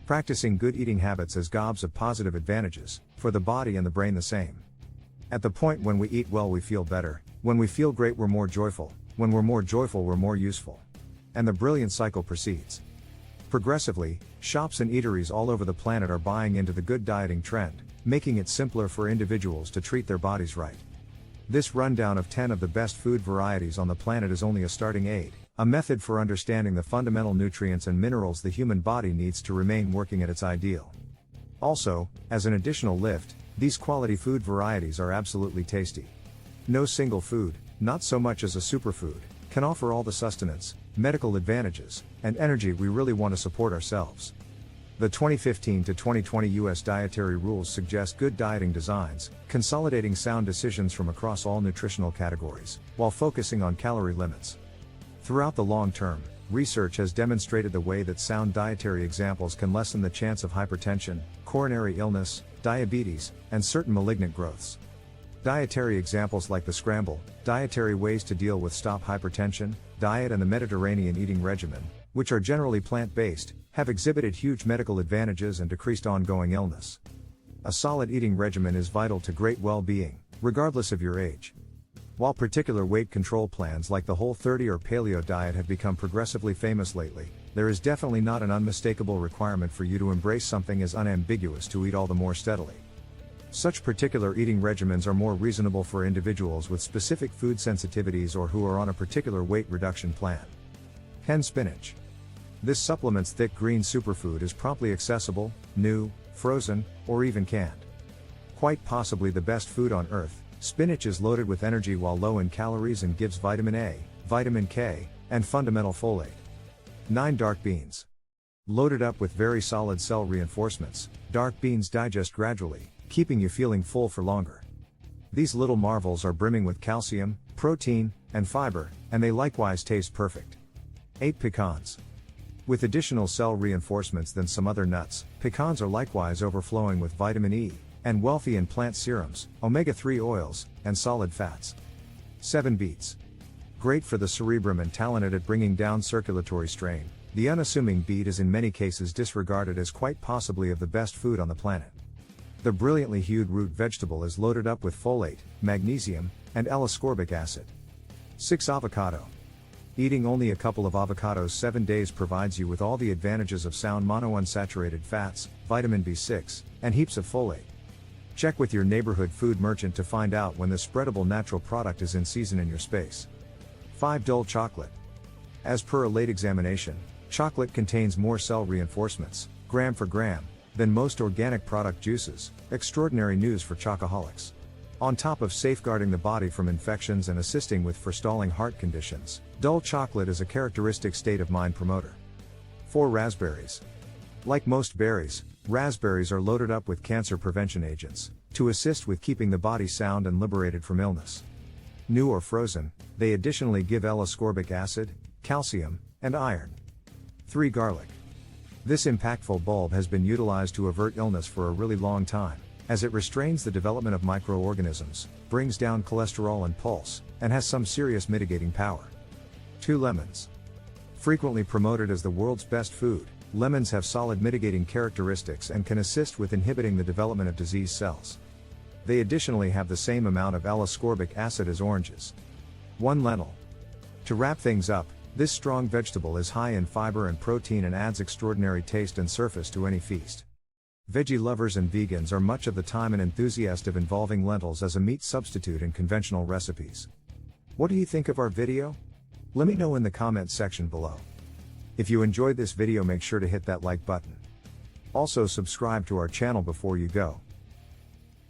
Practicing good eating habits has gobs of positive advantages, for the body and the brain the same. At the point when we eat well we feel better, when we feel great we're more joyful, when we're more joyful we're more useful. And the brilliant cycle proceeds. Progressively, shops and eateries all over the planet are buying into the good dieting trend, making it simpler for individuals to treat their bodies right. This rundown of 10 of the best food varieties on the planet is only a starting aid, a method for understanding the fundamental nutrients and minerals the human body needs to remain working at its ideal. Also, as an additional lift, these quality food varieties are absolutely tasty. No single food, not so much as a superfood, can offer all the sustenance, medical advantages, and energy we really want to support ourselves. The 2015 to 2020 U.S. dietary rules suggest good dieting designs, consolidating sound decisions from across all nutritional categories, while focusing on calorie limits. Throughout the long term, research has demonstrated the way that sound dietary examples can lessen the chance of hypertension, coronary illness, diabetes, and certain malignant growths. Dietary examples like the scramble, dietary ways to deal with stop hypertension, diet and the Mediterranean eating regimen, which are generally plant-based, have exhibited huge medical advantages and decreased ongoing illness. A solid eating regimen is vital to great well-being, regardless of your age. While particular weight control plans like the Whole30 or Paleo diet have become progressively famous lately, there is definitely not an unmistakable requirement for you to embrace something as unambiguous to eat all the more steadily. Such particular eating regimens are more reasonable for individuals with specific food sensitivities or who are on a particular weight reduction plan. Canned spinach. This supplement's thick green superfood is promptly accessible, new, frozen, or even canned. Quite possibly the best food on earth, spinach is loaded with energy while low in calories and gives vitamin A, vitamin K, and fundamental folate. 9 dark beans. Loaded up with very solid cell reinforcements, dark beans digest gradually, keeping you feeling full for longer. These little marvels are brimming with calcium, protein, and fiber, and they likewise taste perfect. 8 pecans. With additional cell reinforcements than some other nuts, pecans are likewise overflowing with vitamin E, and wealthy in plant serums, omega-3 oils, and solid fats. 7 beets. Great for the cerebrum and talented at bringing down circulatory strain, the unassuming beet is in many cases disregarded as quite possibly of the best food on the planet. The brilliantly hued root vegetable is loaded up with folate, magnesium, and L-ascorbic acid. 6 avocado. Eating only a couple of avocados 7 days provides you with all the advantages of sound monounsaturated fats, vitamin B6, and heaps of folate. Check with your neighborhood food merchant to find out when this spreadable natural product is in season in your space. 5 dull chocolate. As per a late examination, chocolate contains more cell reinforcements, gram for gram, than most organic product juices, extraordinary news for chocoholics. On top of safeguarding the body from infections and assisting with forestalling heart conditions, dull chocolate is a characteristic state of mind promoter. 4 raspberries. Like most berries, raspberries are loaded up with cancer prevention agents, to assist with keeping the body sound and liberated from illness. New or frozen, they additionally give L-ascorbic acid, calcium, and iron. 3 garlic. This impactful bulb has been utilized to avert illness for a really long time, as it restrains the development of microorganisms, brings down cholesterol and pulse, and has some serious mitigating power. 2 lemons. Frequently promoted as the world's best food, lemons have solid mitigating characteristics and can assist with inhibiting the development of disease cells. They additionally have the same amount of L-ascorbic acid as oranges. 1 lentil. To wrap things up, this strong vegetable is high in fiber and protein and adds extraordinary taste and surface to any feast. Veggie lovers and vegans are much of the time an enthusiast of involving lentils as a meat substitute in conventional recipes. What do you think of our video? Let me know in the comments section below. If you enjoyed this video, make sure to hit that like button. Also subscribe to our channel before you go.